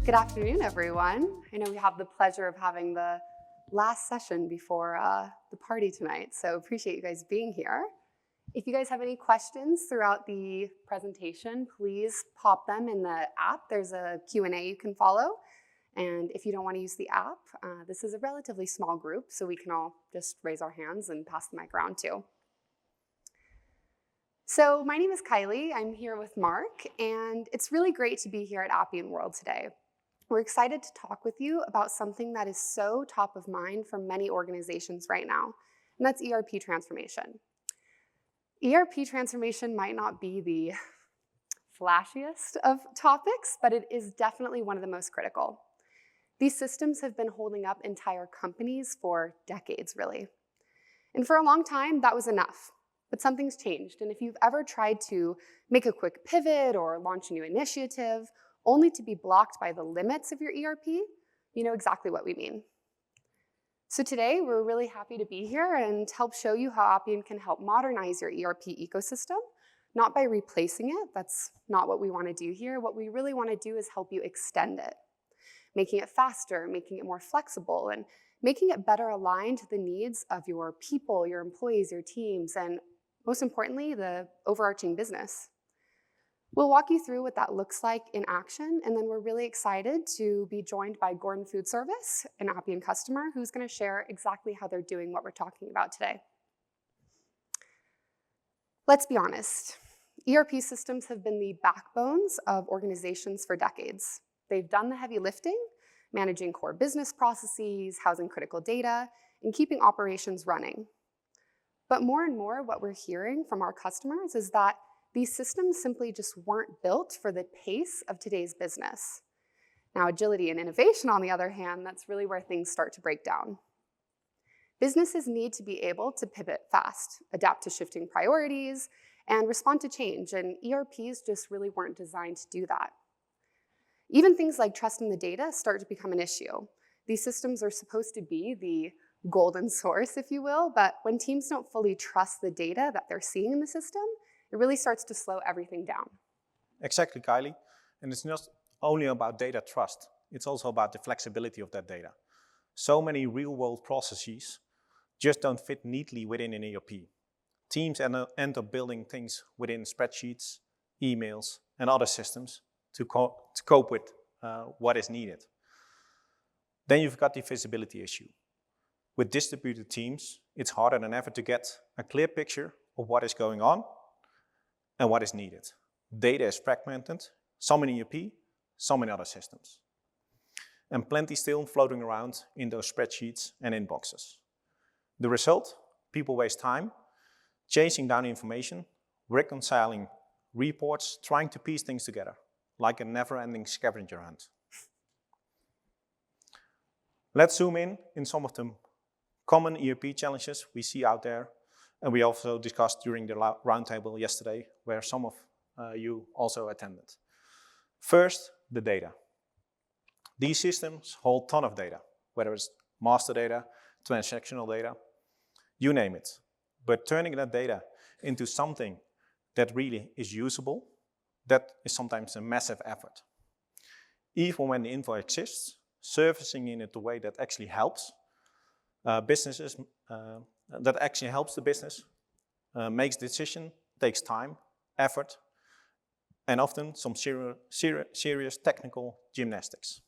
Good afternoon, everyone. I know we have the pleasure of having the last session before the party tonight, so appreciate you guys being here. If you guys have any questions throughout the presentation, please pop them in the app. There's a Q&A you can follow. And if you don't want to use the app, this is a relatively small group, so we can all just raise our hands and pass the mic around too. So my name is Kylie. I'm here with Mark, and it's really great to be here at Appian World today. We're excited to talk with you about something that is so top of mind for many organizations right now, and that's ERP transformation. ERP transformation might not be the flashiest of topics, but it is definitely one of the most critical. These systems have been holding up entire companies for decades, really. And for a long time, that was enough. But something's changed, and if you've ever tried to make a quick pivot or launch a new initiative, only to be blocked by the limits of your ERP, you know exactly what we mean. So today, we're really happy to be here and help show you how Appian can help modernize your ERP ecosystem, not by replacing it. That's not what we want to do here. What we really want to do is help you extend it, making it faster, making it more flexible, and making it better aligned to the needs of your people, your employees, your teams, and most importantly, the overarching business. We'll walk you through what that looks like in action, and then we're really excited to be joined by Gordon Food Service, an Appian customer, who's going to share exactly how they're doing what we're talking about today. Let's be honest. ERP systems have been the backbones of organizations for decades. They've done the heavy lifting, managing core business processes, housing critical data, and keeping operations running. But more and more, what we're hearing from our customers is that these systems simply just weren't built for the pace of today's business. Now, agility and innovation, on the other hand, that's really where things start to break down. Businesses need to be able to pivot fast, adapt to shifting priorities, and respond to change, and ERPs just really weren't designed to do that. Even things like trust in the data start to become an issue. These systems are supposed to be the golden source, if you will, but when teams don't fully trust the data that they're seeing in the system, it really starts to slow everything down. Exactly, Kylie. And it's not only about data trust, it's also about the flexibility of that data. So many real-world processes just don't fit neatly within an ERP. Teams end up building things within spreadsheets, emails, and other systems to cope with what is needed. Then you've got the visibility issue. With distributed teams, it's harder than ever to get a clear picture of what is going on and what is needed. Data is fragmented, some in ERP, some in other systems. And plenty still floating around in those spreadsheets and inboxes. The result? People waste time chasing down information, reconciling reports, trying to piece things together, like a never-ending scavenger hunt. Let's zoom in some of the common ERP challenges we see out there, and we also discussed during the roundtable yesterday, where some of you also attended. First, the data. These systems hold a ton of data, whether it's master data, transactional data, you name it. But turning that data into something that really is usable, that is sometimes a massive effort. Even when the info exists, surfacing in it the way that actually helps businesses, that actually helps the business, makes decision, takes time, effort, and often some serious technical gymnastics.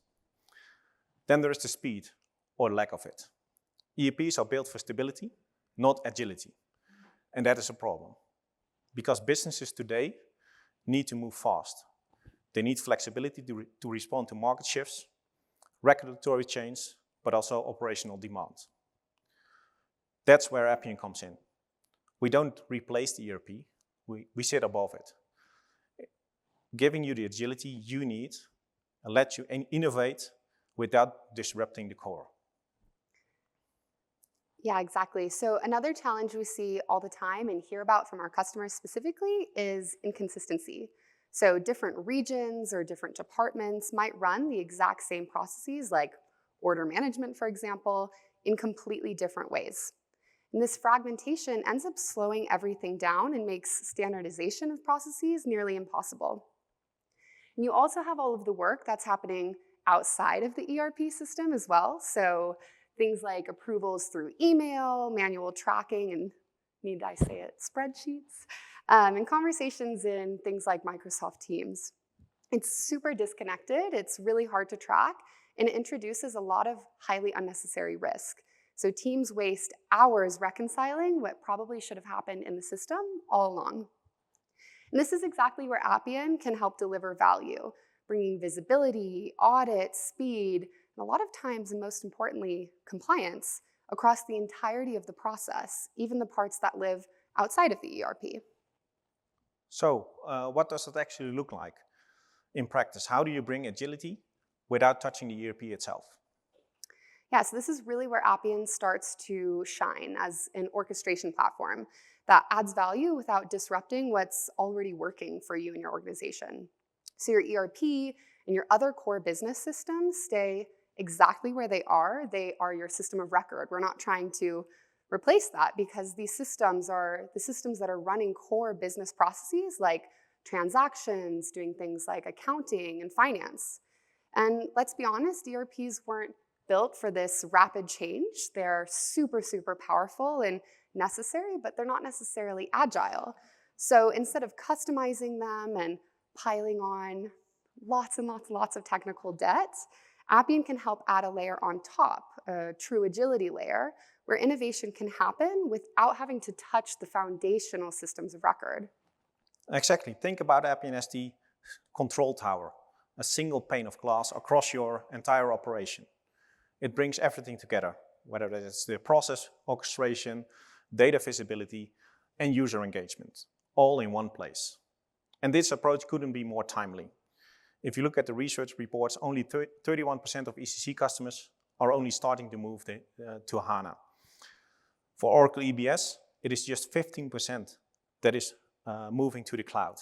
Then there is the speed, or lack of it. ERPs are built for stability, not agility. And that is a problem. Because businesses today need to move fast. They need flexibility to respond to market shifts, regulatory change, but also operational demand. That's where Appian comes in. We don't replace the ERP, we sit above it, giving you the agility you need and let you innovate without disrupting the core. Yeah, exactly. So another challenge we see all the time and hear about from our customers specifically is inconsistency. So different regions or different departments might run the exact same processes, like order management, for example, in completely different ways. And this fragmentation ends up slowing everything down and makes standardization of processes nearly impossible. And you also have all of the work that's happening outside of the ERP system as well. So things like approvals through email, manual tracking, and need I say it, spreadsheets, and conversations in things like Microsoft Teams. It's super disconnected, it's really hard to track, and it introduces a lot of highly unnecessary risk. So teams waste hours reconciling what probably should have happened in the system all along. And this is exactly where Appian can help deliver value, bringing visibility, audit, speed, and a lot of times, and most importantly, compliance across the entirety of the process, even the parts that live outside of the ERP. So what does it actually look like in practice? How do you bring agility without touching the ERP itself? Yeah, so this is really where Appian starts to shine as an orchestration platform that adds value without disrupting what's already working for you and your organization. So your ERP and your other core business systems stay exactly where they are. They are your system of record. We're not trying to replace that because these systems are the systems that are running core business processes like transactions, doing things like accounting and finance. And let's be honest, ERPs weren't built for this rapid change. They're super, super powerful and necessary, but they're not necessarily agile. So instead of customizing them and piling on lots and lots and lots of technical debt, Appian can help add a layer on top, a true agility layer, where innovation can happen without having to touch the foundational systems of record. Exactly. Think about Appian as the control tower, a single pane of glass across your entire operation. It brings everything together, whether it's the process, orchestration, data visibility, and user engagement, all in one place. And this approach couldn't be more timely. If you look at the research reports, only 31% of ECC customers are only starting to move to HANA. For Oracle EBS, it is just 15% that is moving to the cloud.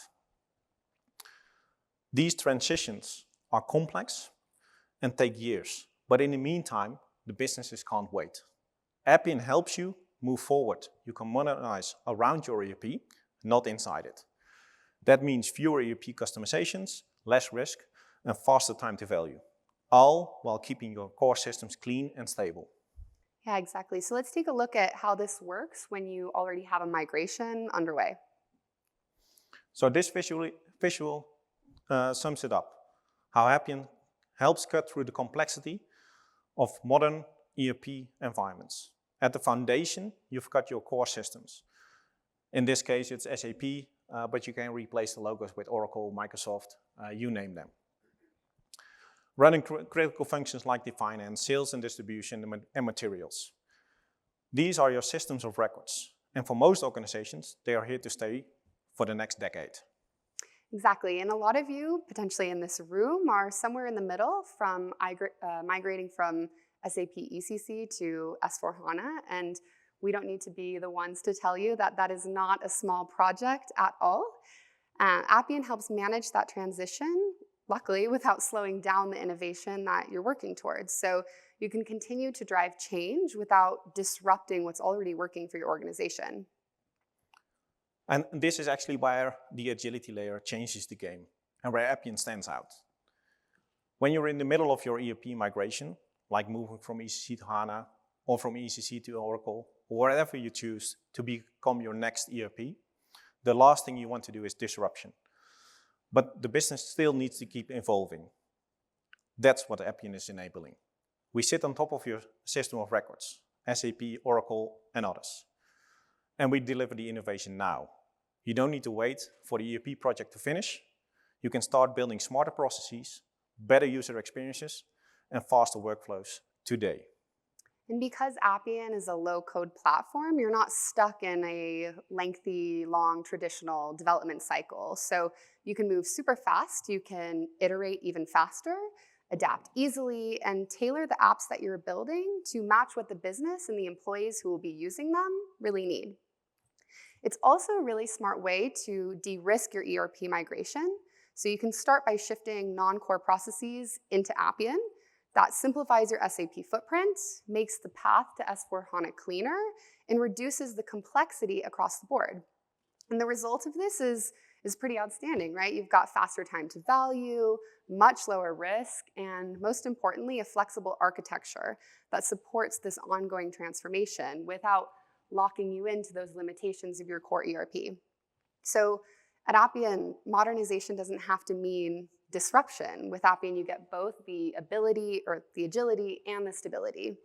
These transitions are complex and take years, but in the meantime, the businesses can't wait. Appian helps you move forward. You can modernize around your ERP, not inside it. That means fewer ERP customizations, less risk, and faster time to value, all while keeping your core systems clean and stable. Yeah, exactly. So let's take a look at how this works when you already have a migration underway. So this visual sums it up, how Appian helps cut through the complexity of modern ERP environments. At the foundation, you've got your core systems. In this case, it's SAP, but you can replace the logos with Oracle, Microsoft, you name them. Running critical functions like the finance, sales and distribution, and materials. These are your systems of records. And for most organizations, they are here to stay for the next decade. Exactly, and a lot of you, potentially in this room, are somewhere in the middle from migrating from SAP ECC to S/4HANA, and we don't need to be the ones to tell you that that is not a small project at all. Appian helps manage that transition, luckily, without slowing down the innovation that you're working towards. So you can continue to drive change without disrupting what's already working for your organization. And this is actually where the agility layer changes the game and where Appian stands out. When you're in the middle of your ERP migration, like moving from ECC to HANA or from ECC to Oracle, or wherever you choose to become your next ERP, the last thing you want to do is disruption. But the business still needs to keep evolving. That's what Appian is enabling. We sit on top of your system of records, SAP, Oracle, and others. And we deliver the innovation now. You don't need to wait for the ERP project to finish. You can start building smarter processes, better user experiences, and faster workflows today. And because Appian is a low-code platform, you're not stuck in a lengthy, long, traditional development cycle. So you can move super fast, you can iterate even faster, adapt easily, and tailor the apps that you're building to match what the business and the employees who will be using them really need. It's also a really smart way to de-risk your ERP migration. So you can start by shifting non-core processes into Appian. That simplifies your SAP footprint, makes the path to S/4HANA cleaner, and reduces the complexity across the board. And the result of this is is pretty outstanding, right? You've got faster time to value, much lower risk, and most importantly, a flexible architecture that supports this ongoing transformation without locking you into those limitations of your core ERP. So at Appian, modernization doesn't have to mean disruption. With Appian, you get both the ability or the agility and the stability.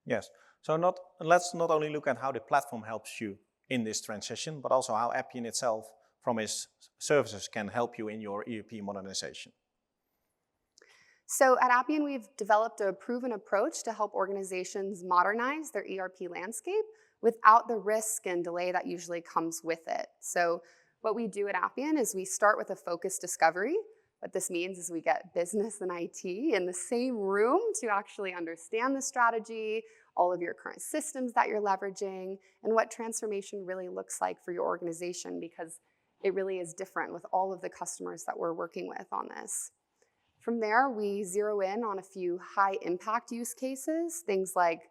Yes, so let's not only look at how the platform helps you in this transition, but also how Appian itself from its services can help you in your ERP modernization. So at Appian, we've developed a proven approach to help organizations modernize their ERP landscape without the risk and delay that usually comes with it. So what we do at Appian is we start with a focused discovery. What this means is we get business and IT in the same room to actually understand the strategy, all of your current systems that you're leveraging, and what transformation really looks like for your organization, because it really is different with all of the customers that we're working with on this. From there, we zero in on a few high impact use cases, things like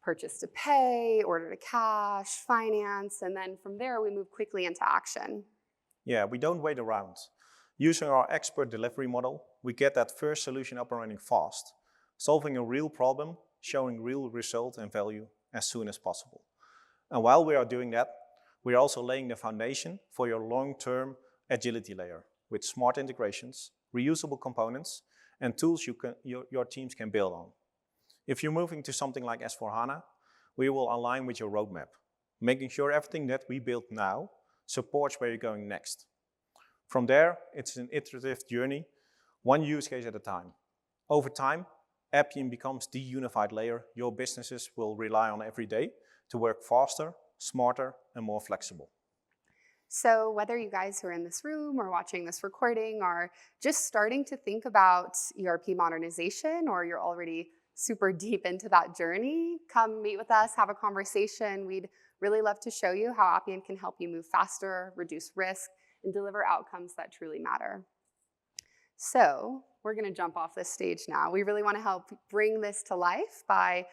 purchase to pay, order to cash, finance, and then from there we move quickly into action. Yeah, we don't wait around. Using our expert delivery model, we get that first solution up and running fast, solving a real problem, showing real result and value as soon as possible. And while we are doing that, we're also laying the foundation for your long-term agility layer with smart integrations, reusable components, and tools your teams can build on. If you're moving to something like S/4HANA, we will align with your roadmap, making sure everything that we build now supports where you're going next. From there, it's an iterative journey, one use case at a time. Over time, Appian becomes the unified layer your businesses will rely on every day to work faster, smarter, and more flexible. So whether you guys who are in this room or watching this recording are just starting to think about ERP modernization, or you're already super deep into that journey, come meet with us, have a conversation. We'd really love to show you how Appian can help you move faster, reduce risk, and deliver outcomes that truly matter. So we're going to jump off this stage now. We really want to help bring this to life by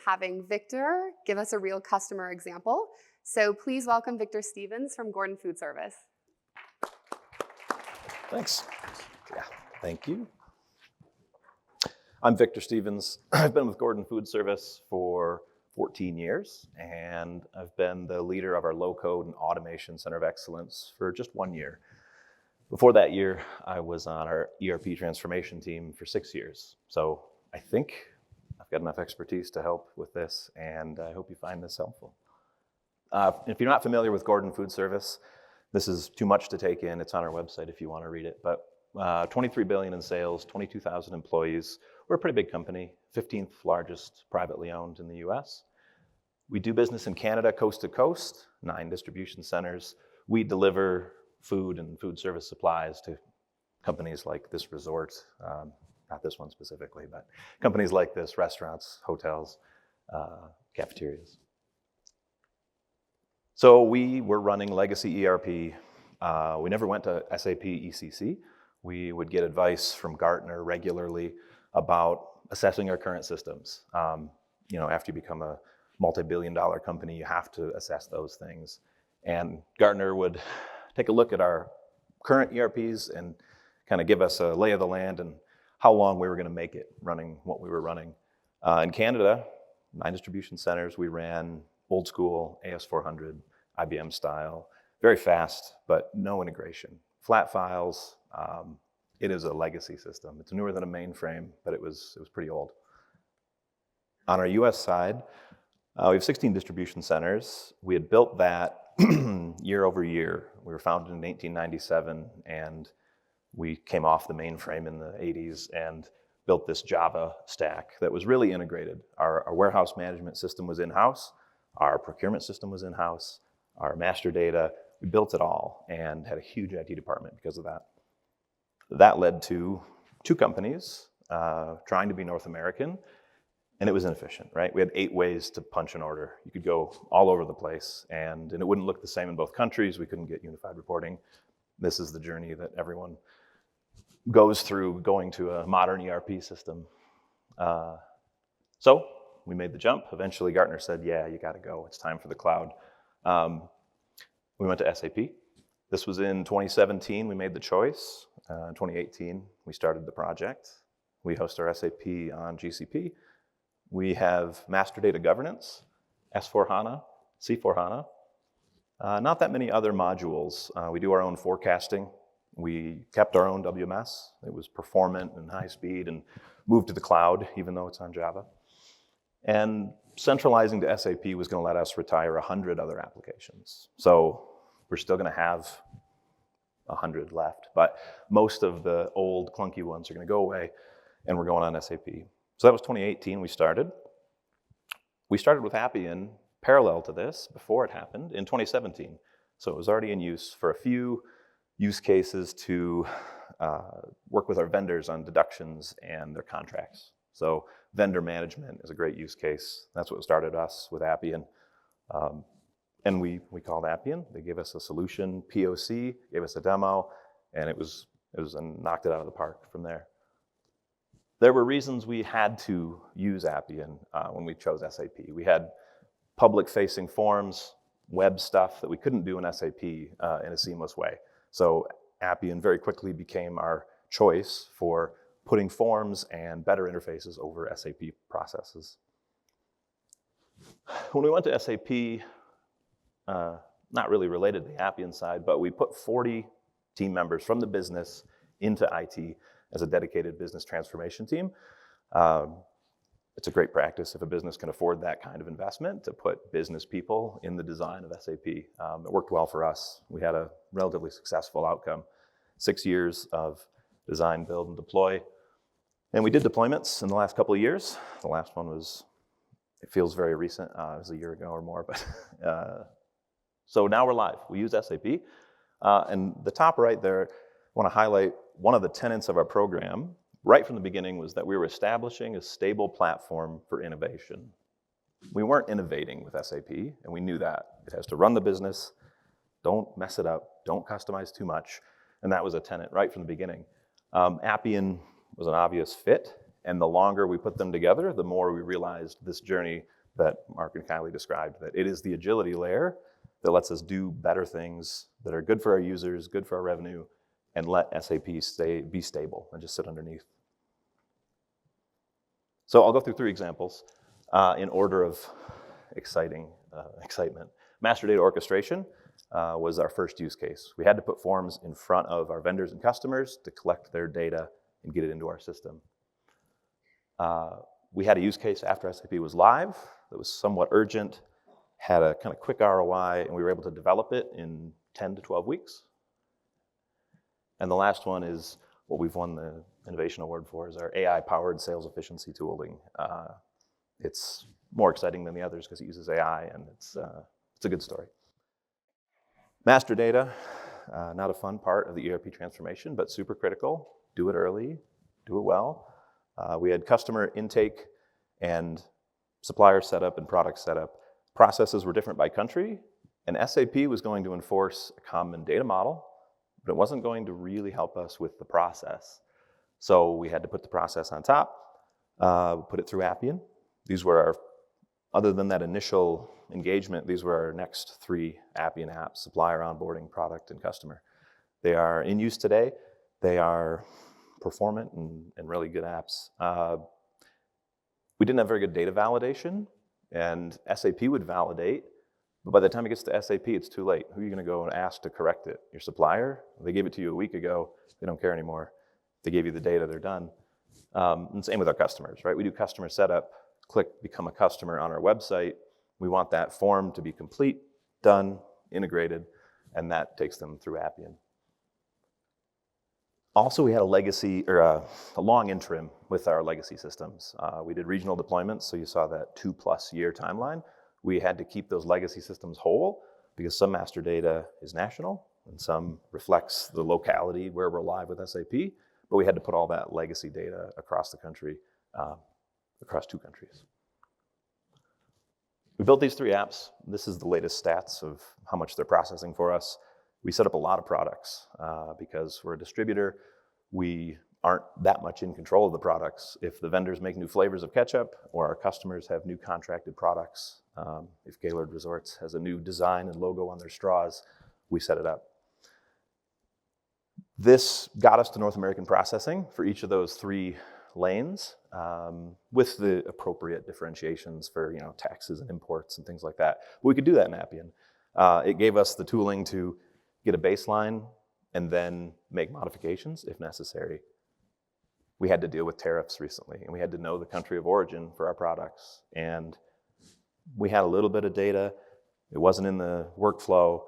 having Victor give us a real customer example. So please welcome Victor Stevens from Gordon Food Service. Thanks. Yeah, thank you. I'm Victor Stevens. I've been with Gordon Food Service for 14 years, and I've been the leader of our low-code and automation center of excellence for just 1 year. Before that year, I was on our ERP transformation team for 6 years. So I think I've got enough expertise to help with this, and I hope you find this helpful. If you're not familiar with Gordon Food Service, this is too much to take in. It's on our website if you want to read it. But $23 billion in sales, 22,000 employees. We're a pretty big company, 15th largest privately owned in the US. We do business in Canada, coast to coast, 9 distribution centers. We deliver food and food service supplies to companies like this resort, not this one specifically, but companies like this, restaurants, hotels, cafeterias. So we were running legacy ERP. We never went to SAP ECC. We would get advice from Gartner regularly about assessing our current systems. After you become a multi-billion-dollar company, you have to assess those things. And Gartner would take a look at our current ERPs and kind of give us a lay of the land and how long we were going to make it running what we were running. In Canada, 9 distribution centers, we ran old school AS400, IBM style, very fast, but no integration. Flat files. It is a legacy system. It's newer than a mainframe, but it was pretty old. On our US side, we have 16 distribution centers. We had built that year over year. We were founded in 1897, and we came off the mainframe in the 80s and built this Java stack that was really integrated. Our warehouse management system was in-house. Our procurement system was in-house. Our master data, we built it all and had a huge IT department because of that. That led to 2 companies trying to be North American, and it was inefficient, right? We had 8 ways to punch an order. You could go all over the place, and it wouldn't look the same in both countries. We couldn't get unified reporting. This is the journey that everyone goes through going to a modern ERP system. So we made the jump. Eventually, Gartner said, yeah, you got to go. It's time for the cloud. We went to SAP. This was in 2017, we made the choice. In 2018, we started the project. We host our SAP on GCP. We have master data governance, S4HANA, C4HANA. Not that many other modules. We do our own forecasting. We kept our own WMS. It was performant and high speed and moved to the cloud, even though it's on Java. And centralizing to SAP was going to let us retire 100 other applications. So we're still going to have 100 left, but most of the old clunky ones are going to go away, and we're going on SAP. So that was 2018 we started. We started with Appian parallel to this before it happened in 2017. So it was already in use for a few use cases to work with our vendors on deductions and their contracts. So vendor management is a great use case. That's what started us with Appian. And we called Appian. They gave us a solution, POC, gave us a demo, and it was and knocked it out of the park from there. There were reasons we had to use Appian when we chose SAP. We had public-facing forms, web stuff that we couldn't do in SAP in a seamless way. So Appian very quickly became our choice for putting forms and better interfaces over SAP processes. When we went to SAP, not really related to the Appian side, but we put 40 team members from the business into IT as a dedicated business transformation team. It's a great practice if a business can afford that kind of investment to put business people in the design of SAP. It worked well for us. We had a relatively successful outcome. 6 years of design, build, and deploy. And we did deployments in the last couple of years. The last one was, it feels very recent. It was a year ago or more, but so now we're live. We use SAP. And the top right there, I want to highlight one of the tenets of our program right from the beginning was that we were establishing a stable platform for innovation. We weren't innovating with SAP, and we knew that. It has to run the business, don't mess it up, don't customize too much, and that was a tenet right from the beginning. Appian was an obvious fit, and the longer we put them together, the more we realized this journey that Mark and Kylie described, that it is the agility layer that lets us do better things that are good for our users, good for our revenue, and let SAP be stable and just sit underneath. So I'll go through 3 examples in order of excitement. Master data orchestration was our first use case. We had to put forms in front of our vendors and customers to collect their data and get it into our system. We had a use case after SAP was live that was somewhat urgent, had a kind of quick ROI, and we were able to develop it in 10 to 12 weeks. And the last one is what we've won the Innovation Award for, is our AI-powered sales efficiency tooling. It's more exciting than the others because it uses AI, and it's a good story. Master data, not a fun part of the ERP transformation, but super critical. Do it early, do it well. We had customer intake and supplier setup and product setup. Processes were different by country, and SAP was going to enforce a common data model, but it wasn't going to really help us with the process. So we had to put the process on top, put it through Appian. These were our, other than that initial engagement, these were our next 3 Appian apps: supplier, onboarding, product, and customer. They are in use today. They are performant and really good apps. We didn't have very good data validation, and SAP would validate, but by the time it gets to SAP, it's too late. Who are you going to go and ask to correct it? Your supplier? They gave it to you a week ago. They don't care anymore. They gave you the data, they're done. And same with our customers, right? We do customer setup, click become a customer on our website. We want that form to be complete, done, integrated, and that takes them through Appian. Also, we had a legacy, or a long interim with our legacy systems. We did regional deployments, so you saw that 2+ year timeline. We had to keep those legacy systems whole because some master data is national and some reflects the locality where we're live with SAP, but we had to put all that legacy data across the country, across 2 countries. We built these 3 apps. This is the latest stats of how much they're processing for us. We set up a lot of products because we're a distributor. We aren't that much in control of the products. If the vendors make new flavors of ketchup or our customers have new contracted products, if Gaylord Resorts has a new design and logo on their straws, we set it up. This got us to North American processing for each of those 3 lanes, with the appropriate differentiations for taxes and imports and things like that. But we could do that in Appian. It gave us the tooling to get a baseline and then make modifications if necessary. We had to deal with tariffs recently, and we had to know the country of origin for our products. And we had a little bit of data. It wasn't in the workflow,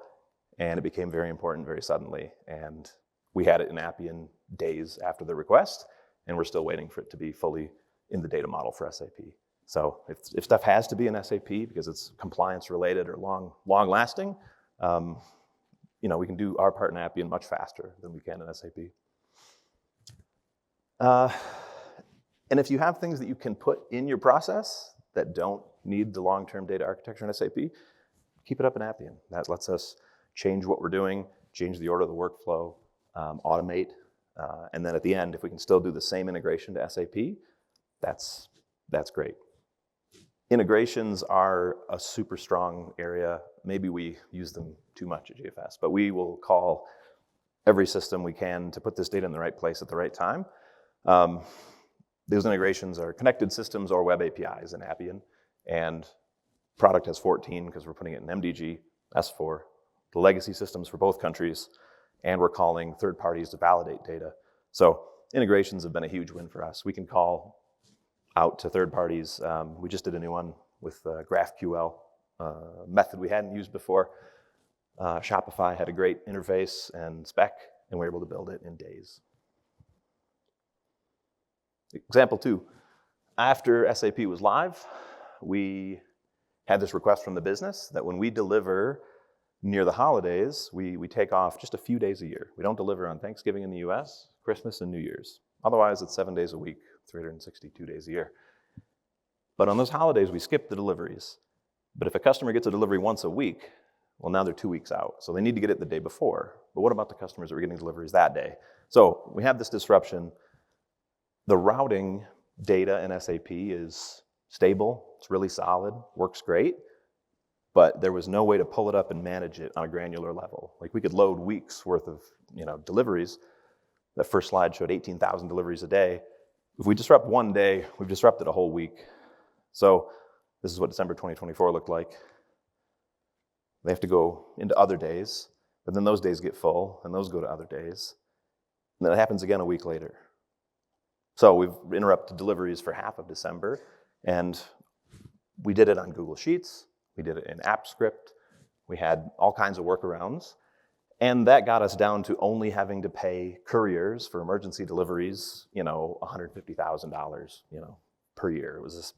and it became very important very suddenly. And we had it in Appian days after the request, and we're still waiting for it to be fully in the data model for SAP. So if stuff has to be in SAP because it's compliance related or long lasting, we can do our part in Appian much faster than we can in SAP. And if you have things that you can put in your process that don't need the long-term data architecture in SAP, keep it up in Appian. That lets us change what we're doing, change the order of the workflow, automate, and then at the end, if we can still do the same integration to SAP, that's great. Integrations are a super strong area. Maybe we use them too much at GFS, but we will call every system we can to put this data in the right place at the right time. Those integrations are connected systems or web APIs in Appian, and product has 14 because we're putting it in MDG, S4, the legacy systems for both countries, and we're calling third parties to validate data. So integrations have been a huge win for us. We can call out to third parties. We just did a new one with GraphQL, method we hadn't used before. Shopify had a great interface and spec, and we were able to build it in days. Example 2, after SAP was live, we had this request from the business that when we deliver near the holidays, we take off just a few days a year. We don't deliver on Thanksgiving in the US, Christmas, and New Year's. Otherwise, it's 7 days a week, 362 days a year. But on those holidays, we skip the deliveries. But if a customer gets a delivery once a week, well, now they're 2 weeks out. So they need to get it the day before. But what about the customers that are getting deliveries that day? So we have this disruption. The routing data in SAP is stable, it's really solid, works great, but there was no way to pull it up and manage it on a granular level. Like we could load weeks worth of deliveries. That first slide showed 18,000 deliveries a day. If we disrupt one day, we've disrupted a whole week. So this is what December 2024 looked like. They have to go into other days, but then those days get full, and those go to other days. And then it happens again a week later. So we've interrupted deliveries for half of December, and we did it on Google Sheets. We did it in AppScript. We had all kinds of workarounds, and that got us down to only having to pay couriers for emergency deliveries, $150,000, per year. It was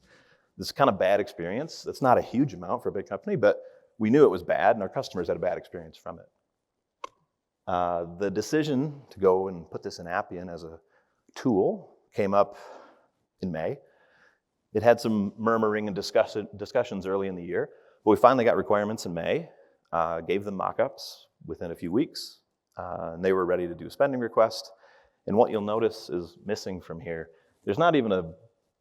this kind of bad experience. It's not a huge amount for a big company, but we knew it was bad, and our customers had a bad experience from it. The decision to go and put this in Appian as a tool came up in May. It had some murmuring and discussions early in the year, but we finally got requirements in May, gave them mock-ups within a few weeks, and they were ready to do a spending request. And what you'll notice is missing from here, there's not even a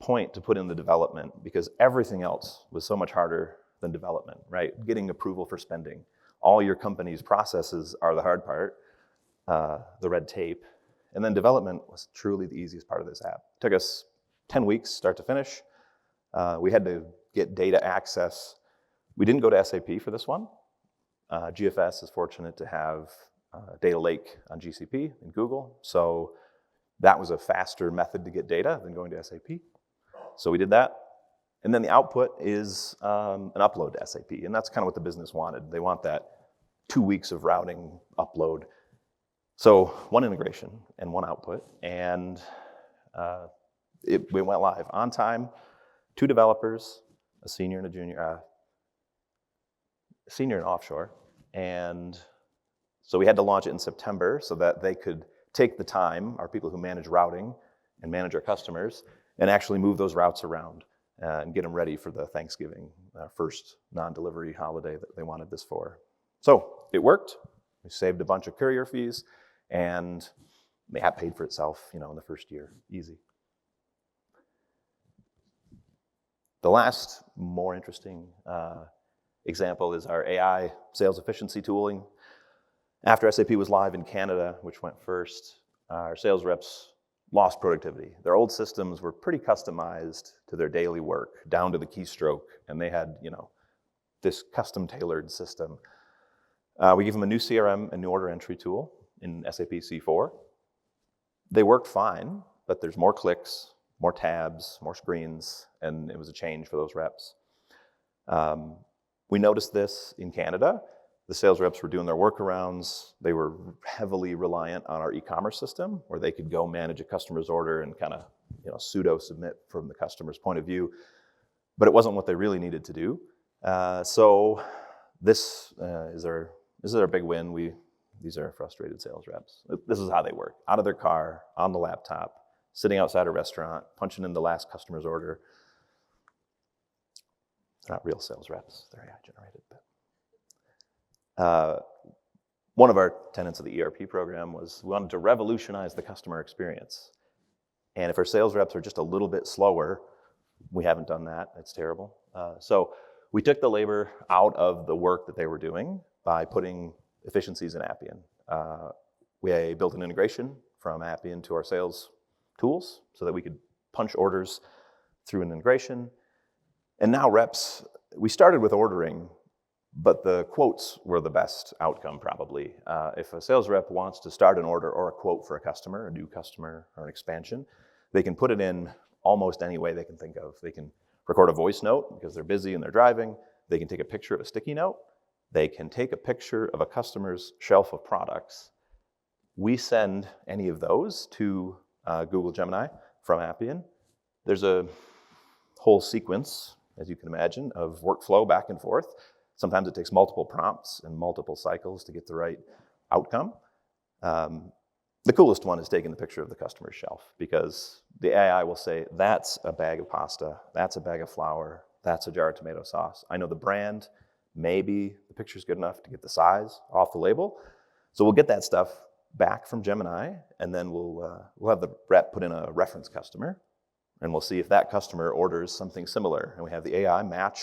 point to put in the development because everything else was so much harder than development, right? Getting approval for spending. All your company's processes are the hard part, the red tape. And then development was truly the easiest part of this app. It took us 10 weeks, start to finish. We had to get data access. We didn't go to SAP for this one. GFS is fortunate to have data lake on GCP in Google. So that was a faster method to get data than going to SAP. So we did that. And then the output is an upload to SAP. And that's kind of what the business wanted. They want that 2 weeks of routing upload. So one integration and one output, and we went live on time, 2 developers, a senior and a junior, senior and offshore, and so we had to launch it in September so that they could take the time, our people who manage routing and manage our customers, and actually move those routes around and get them ready for the Thanksgiving first non-delivery holiday that they wanted this for. So it worked. We saved a bunch of courier fees. And the app paid for itself, in the first year, easy. The last more interesting example is our AI sales efficiency tooling. After SAP was live in Canada, which went first, our sales reps lost productivity. Their old systems were pretty customized to their daily work, down to the keystroke, and they had, this custom-tailored system. We gave them a new CRM and new order entry tool in SAP C4. They worked fine, but there's more clicks, more tabs, more screens, and it was a change for those reps. We noticed this in Canada. The sales reps were doing their workarounds. They were heavily reliant on our e-commerce system, where they could go manage a customer's order and kind of, pseudo-submit from the customer's point of view. But it wasn't what they really needed to do. So this is our big win. These are frustrated sales reps. This is how they work: out of their car, on the laptop, sitting outside a restaurant, punching in the last customer's order. They're not real sales reps. They're AI generated. One of our tenets of the ERP program was we wanted to revolutionize the customer experience. And if our sales reps are just a little bit slower, we haven't done that. It's terrible. So we took the labor out of the work that they were doing by putting efficiencies in Appian. We built an integration from Appian to our sales tools so that we could punch orders through an integration. And now reps, we started with ordering, but the quotes were the best outcome probably. If a sales rep wants to start an order or a quote for a customer, a new customer or an expansion, they can put it in almost any way they can think of. They can record a voice note because they're busy and they're driving. They can take a picture of a sticky note. They can take a picture of a customer's shelf of products. We send any of those to Google Gemini from Appian. There's a whole sequence, as you can imagine, of workflow back and forth. Sometimes it takes multiple prompts and multiple cycles to get the right outcome. The coolest one is taking the picture of the customer's shelf, because the AI will say, that's a bag of pasta, that's a bag of flour, that's a jar of tomato sauce. I know the brand, maybe the picture's good enough to get the size off the label. So we'll get that stuff back from Gemini, and then we'll have the rep put in a reference customer, and we'll see if that customer orders something similar. And we have the AI match.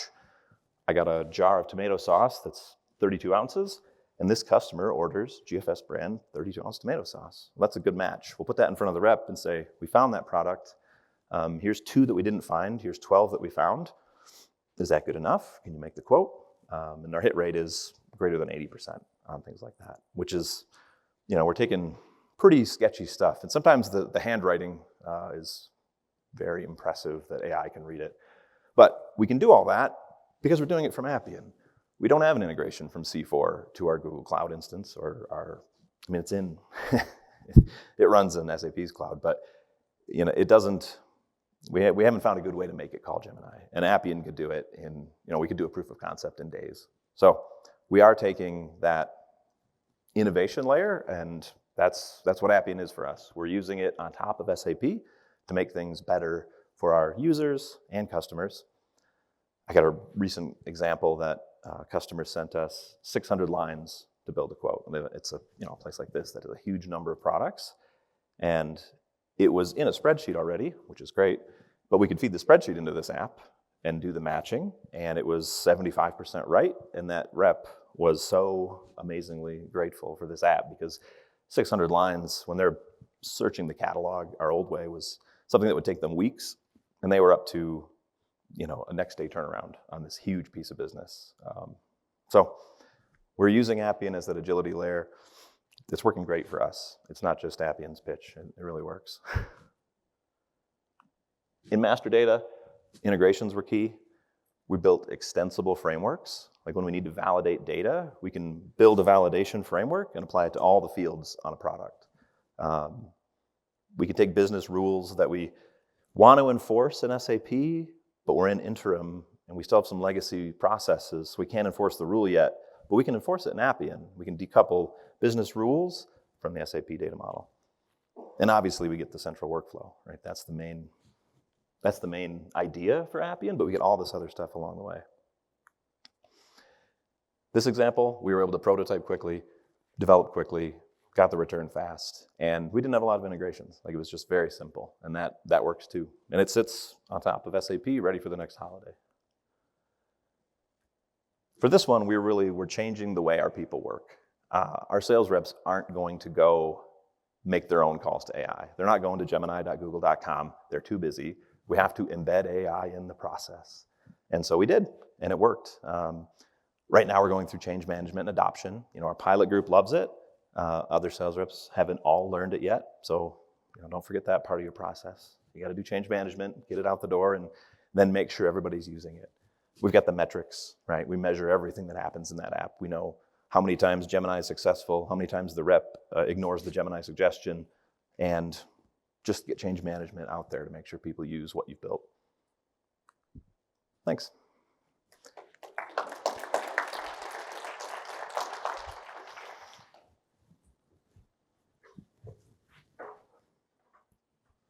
I got a jar of tomato sauce that's 32 ounces, and this customer orders GFS brand 32-ounce tomato sauce. Well, that's a good match. We'll put that in front of the rep and say, we found that product. Here's 2 that we didn't find. Here's 12 that we found. Is that good enough? Can you make the quote? And our hit rate is greater than 80% on things like that, which is, we're taking pretty sketchy stuff. And sometimes the handwriting is very impressive that AI can read it. But we can do all that because we're doing it from Appian. We don't have an integration from C4 to our Google Cloud instance it's in, it runs in SAP's cloud, but it doesn't, we haven't found a good way to make it call Gemini. And Appian could do it in, we could do a proof of concept in days. So we are taking that innovation layer, and that's what Appian is for us. We're using it on top of SAP to make things better for our users and customers. I got a recent example that customers sent us 600 lines to build a quote. It's a place like this that has a huge number of products, and it was in a spreadsheet already, which is great, but we could feed the spreadsheet into this app and do the matching, and it was 75% right, and that rep was so amazingly grateful for this app, because 600 lines, when they're searching the catalog, our old way was something that would take them weeks, and they were up to a next day turnaround on this huge piece of business. So we're using Appian as that agility layer. It's working great for us. It's not just Appian's pitch, it really works. In master data, integrations were key. We built extensible frameworks. Like when we need to validate data, we can build a validation framework and apply it to all the fields on a product. We can take business rules that we want to enforce in SAP, but we're in interim and we still have some legacy processes, so we can't enforce the rule yet, but we can enforce it in Appian. We can decouple business rules from the SAP data model. And obviously we get the central workflow, right? That's the main idea for Appian, but we get all this other stuff along the way. This example, we were able to prototype quickly, develop quickly, got the return fast, and we didn't have a lot of integrations. Like, it was just very simple, and that works too. And it sits on top of SAP, ready for the next holiday. For this one, we're changing the way our people work. Our sales reps aren't going to go make their own calls to AI. They're not going to gemini.google.com. They're too busy. We have to embed AI in the process. And so we did, and it worked. Right now we're going through change management and adoption. Our pilot group loves it. Other sales reps haven't all learned it yet. So don't forget that part of your process. You got to do change management, get it out the door, and then make sure everybody's using it. We've got the metrics, right? We measure everything that happens in that app. We know how many times Gemini is successful, how many times the rep ignores the Gemini suggestion, and just get change management out there to make sure people use what you've built. Thanks.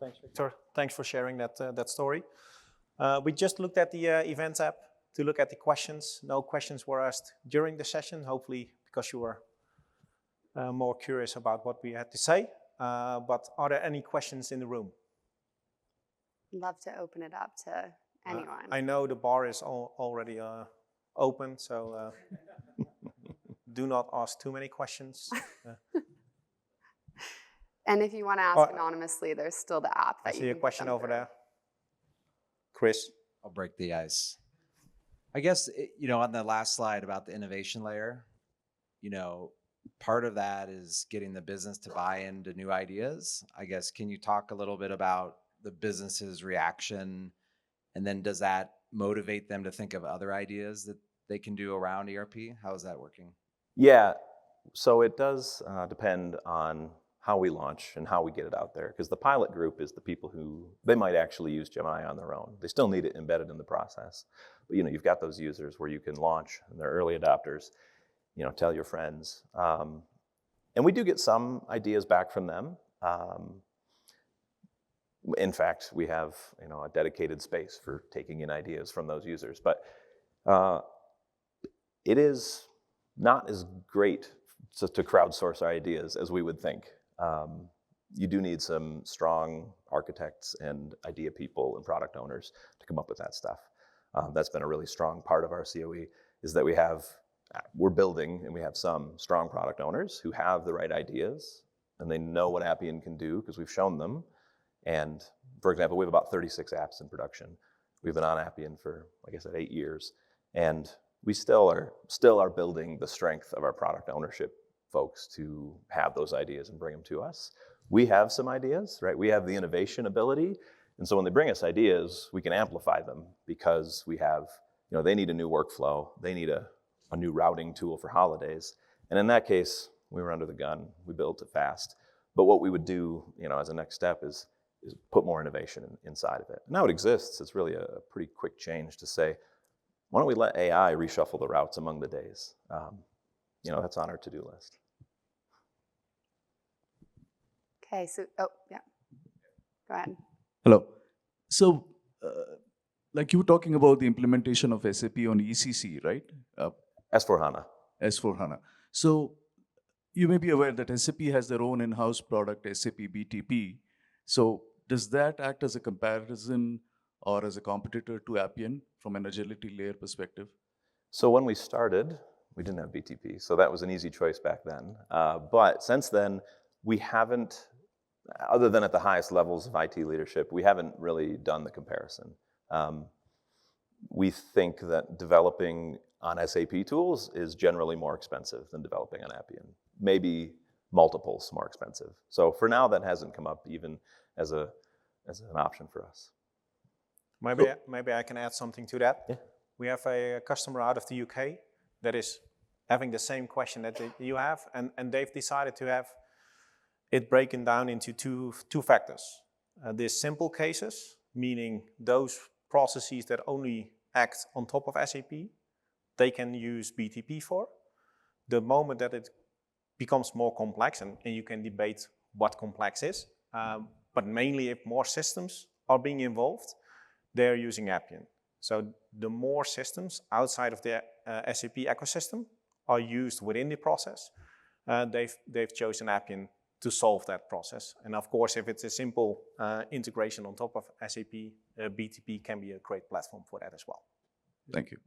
Thanks, Victor. Thanks for sharing that story. We just looked at the Events app to look at the questions. No questions were asked during the session, hopefully because you were more curious about what we had to say. But are there any questions in the room? Love to open it up to anyone. I know the bar is already open, so do not ask too many questions. And if you want to ask anonymously, there's still the app. I see a question over there. Chris? I'll break the ice. I guess, on the last slide about the innovation layer, part of that is getting the business to buy into new ideas. I guess, can you talk a little bit about the business's reaction? And then does that motivate them to think of other ideas that they can do around ERP? How is that working? Yeah, so it does depend on how we launch and how we get it out there. Because the pilot group is the people who, they might actually use Gemini on their own. They still need it embedded in the process. But you've got those users where you can launch, and they're early adopters, tell your friends. And we do get some ideas back from them. In fact, we have a dedicated space for taking in ideas from those users. But it is not as great to crowdsource our ideas as we would think. You do need some strong architects and idea people and product owners to come up with that stuff. That's been a really strong part of our COE, is that we're building, and we have some strong product owners who have the right ideas, and they know what Appian can do because we've shown them. And for example, we have about 36 apps in production. We've been on Appian for, like I said, 8 years, and we still are building the strength of our product ownership folks to have those ideas and bring them to us. We have some ideas, right? We have the innovation ability. And so when they bring us ideas, we can amplify them because we have, they need a new workflow. They need a new routing tool for holidays. And in that case, we were under the gun. We built it fast. But what we would do, as a next step is put more innovation inside of it. Now it exists. It's really a pretty quick change to say, why don't we let AI reshuffle the routes among the days? That's on our to-do list. Okay, so, yeah. Go ahead. Hello. So, like you were talking about the implementation of SAP on ECC, right? S/4HANA. S/4HANA. So, you may be aware that SAP has their own in-house product, SAP BTP. So, does that act as a comparison or as a competitor to Appian from an agility layer perspective? So when we started, we didn't have BTP, so that was an easy choice back then. But since then, we haven't, other than at the highest levels of IT leadership, we haven't really done the comparison. We think that developing on SAP tools is generally more expensive than developing on Appian, maybe multiples more expensive. So for now, that hasn't come up even as an option for us. Maybe I can add something to that. Yeah. We have a customer out of the UK that is having the same question that you have, and they've decided to have it broken down into two factors. There's simple cases, meaning those processes that only act on top of SAP, they can use BTP for. The moment that it becomes more complex, and you can debate what complex is, but mainly if more systems are being involved, they're using Appian. So the more systems outside of the SAP ecosystem are used within the process, they've chosen Appian to solve that process. And of course, if it's a simple integration on top of SAP, BTP can be a great platform for that as well. Thank you.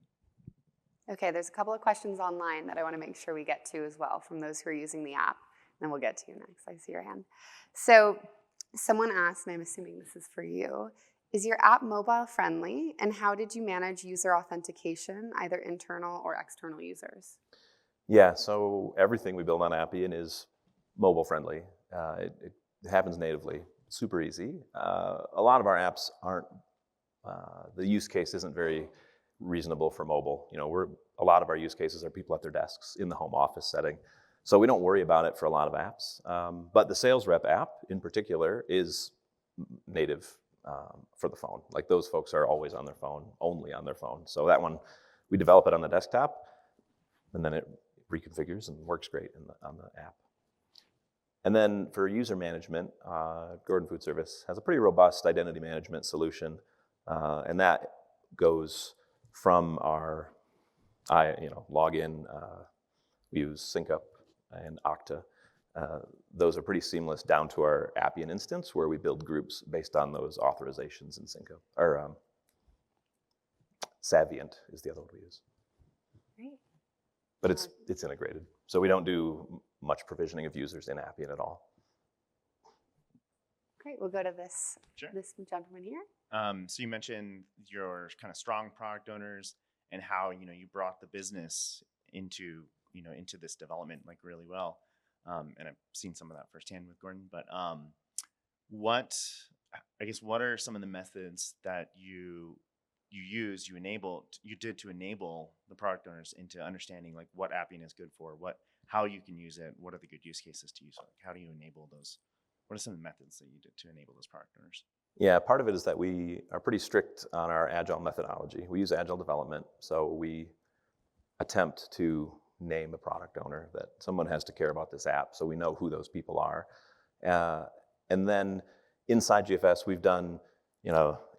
Okay, there's a couple of questions online that I want to make sure we get to as well from those who are using the app. Then we'll get to you next. I see your hand. So someone asked, and I'm assuming this is for you, is your app mobile friendly? And how did you manage user authentication, either internal or external users? Yeah, so everything we build on Appian is mobile friendly. It happens natively, super easy. A lot of our apps aren't, the use case isn't very reasonable for mobile. You know, a lot of our use cases are people at their desks in the home office setting. So we don't worry about it for a lot of apps. But the sales rep app in particular is native for the phone. Like those folks are always on their phone, only on their phone. So that one, we develop it on the desktop, and then it reconfigures and works great on the app. And then for user management, Gordon Food Service has a pretty robust identity management solution, and that goes from our login. We use SyncUp and Okta. Those are pretty seamless down to our Appian instance where we build groups based on those authorizations in SyncUp. Or Savient is the other one we use. Great. But it's integrated. So we don't do much provisioning of users in Appian at all. Great, we'll go to this gentleman here. So you mentioned your kind of strong product owners and how, you brought the business into this development like really well. And I've seen some of that firsthand with Gordon, but what are some of the methods that you did to enable the product owners into understanding like what Appian is good for, how you can use it, what are the good use cases to use it, how do you enable those? What are some of the methods that you did to enable those product owners? Yeah, part of it is that we are pretty strict on our agile methodology. We use agile development, so we attempt to name a product owner, that someone has to care about this app, so we know who those people are. And then inside GFS, we've done,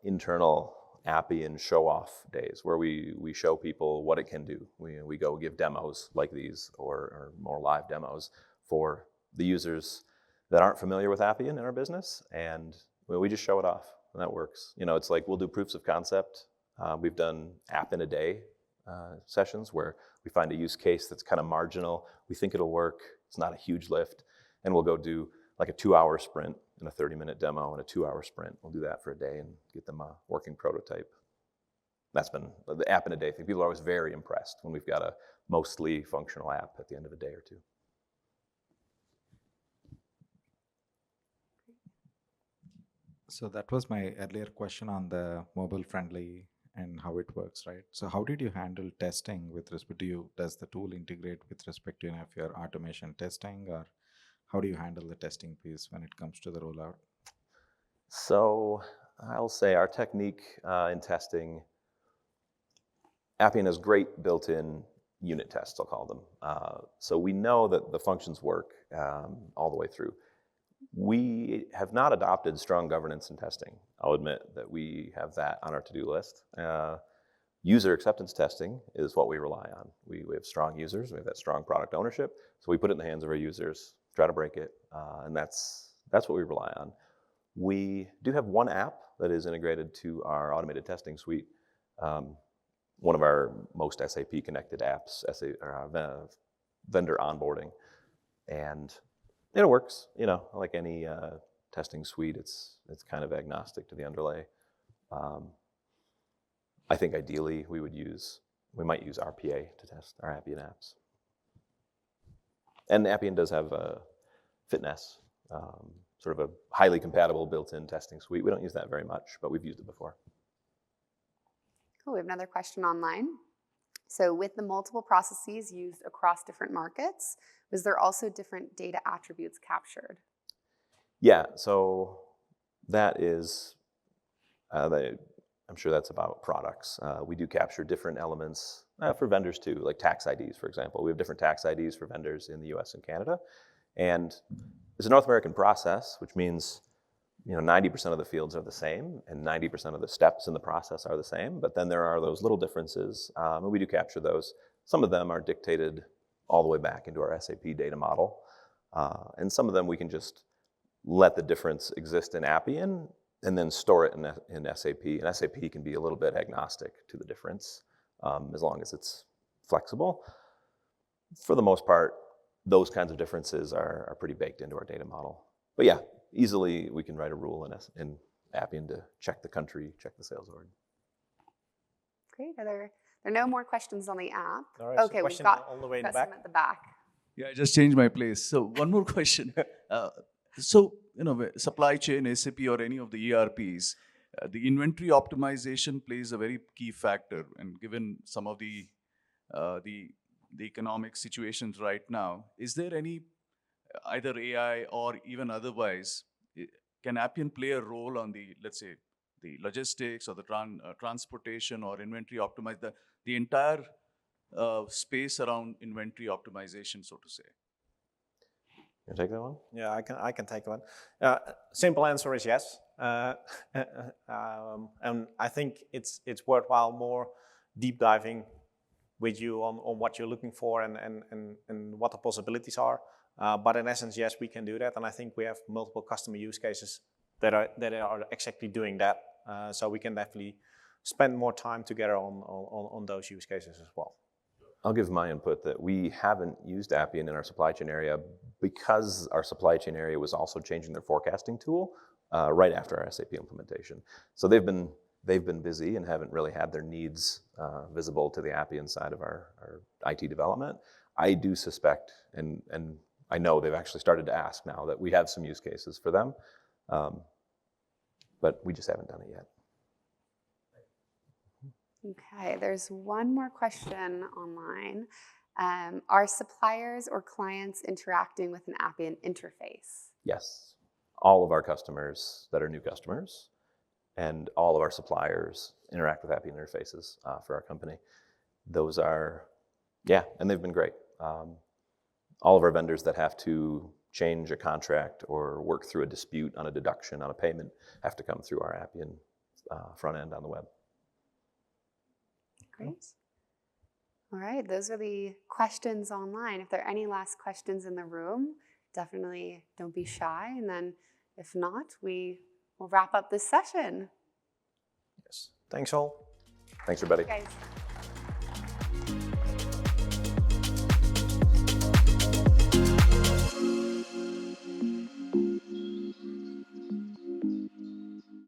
internal Appian show-off days where we show people what it can do. We go give demos like these or more live demos for the users that aren't familiar with Appian in our business, and we just show it off, and that works. It's like we'll do proofs of concept. We've done app in a day sessions where we find a use case that's kind of marginal. We think it'll work. It's not a huge lift, and we'll go do like a 2-hour sprint and a 30-minute demo and a 2-hour sprint. We'll do that for a day and get them a working prototype. That's been the app in a day thing. People are always very impressed when we've got a mostly functional app at the end of a day or two. So that was my earlier question on the mobile friendly and how it works, right? So how did you handle testing with respect to you? Does the tool integrate with respect to if your automation testing, or how do you handle the testing piece when it comes to the rollout? So I'll say our technique in testing, Appian has great built-in unit tests, I'll call them. So we know that the functions work all the way through. We have not adopted strong governance in testing. I'll admit that we have that on our to-do list. User acceptance testing is what we rely on. We have strong users, we have that strong product ownership, so we put it in the hands of our users, try to break it, and that's what we rely on. We do have one app that is integrated to our automated testing suite, one of our most SAP connected apps, vendor onboarding, and it works, like any testing suite, it's kind of agnostic to the underlay. I think ideally we might use RPA to test our Appian apps. And Appian does have a fitness, sort of a highly compatible built-in testing suite. We don't use that very much, but we've used it before. Cool, we have another question online. So with the multiple processes used across different markets, was there also different data attributes captured? Yeah, so that is, I'm sure that's about products. We do capture different elements for vendors too, like tax IDs, for example. We have different tax IDs for vendors in the US and Canada. And it's a North American process, which means 90% of the fields are the same and 90% of the steps in the process are the same, but then there are those little differences, and we do capture those. Some of them are dictated all the way back into our SAP data model, and some of them we can just let the difference exist in Appian and then store it in SAP, and SAP can be a little bit agnostic to the difference, as long as it's flexible. For the most part, those kinds of differences are pretty baked into our data model. But yeah, easily we can write a rule in Appian to check the country, check the sales org. Great. Are there no more questions on the app? All right, so Okay, we've question got all the way in the some back. at the back. Yeah, I just changed my place. So one more question. So, supply chain, SAP, or any of the ERPs, the inventory optimization plays a very key factor. And given some of the economic situations right now, is there any, either AI or even otherwise, can Appian play a role on the, let's say, the logistics or the transportation or inventory optimize, the entire space around inventory optimization, so to say? You take that one? Yeah, I can take one. Simple answer is yes. And I think it's worthwhile more deep diving with you on what you're looking for and what the possibilities are. But in essence, yes, we can do that. And I think we have multiple customer use cases that are exactly doing that. So we can definitely spend more time together on those use cases as well. I'll give my input that we haven't used Appian in our supply chain area because our supply chain area was also changing their forecasting tool right after our SAP implementation. So they've been busy and haven't really had their needs visible to the Appian side of our IT development. I do suspect, and I know they've actually started to ask now, that we have some use cases for them, but we just haven't done it yet. Okay, there's one more question online. Are suppliers or clients interacting with an Appian interface? Yes. All of our customers that are new customers and all of our suppliers interact with Appian interfaces for our company. Those are, yeah, and they've been great. All of our vendors that have to change a contract or work through a dispute on a deduction on a payment have to come through our Appian front end on the web. Great. All right, those are the questions online. If there are any last questions in the room, definitely don't be shy. And then if not, we will wrap up this session. Yes. Thanks all. Thanks, everybody. Guys.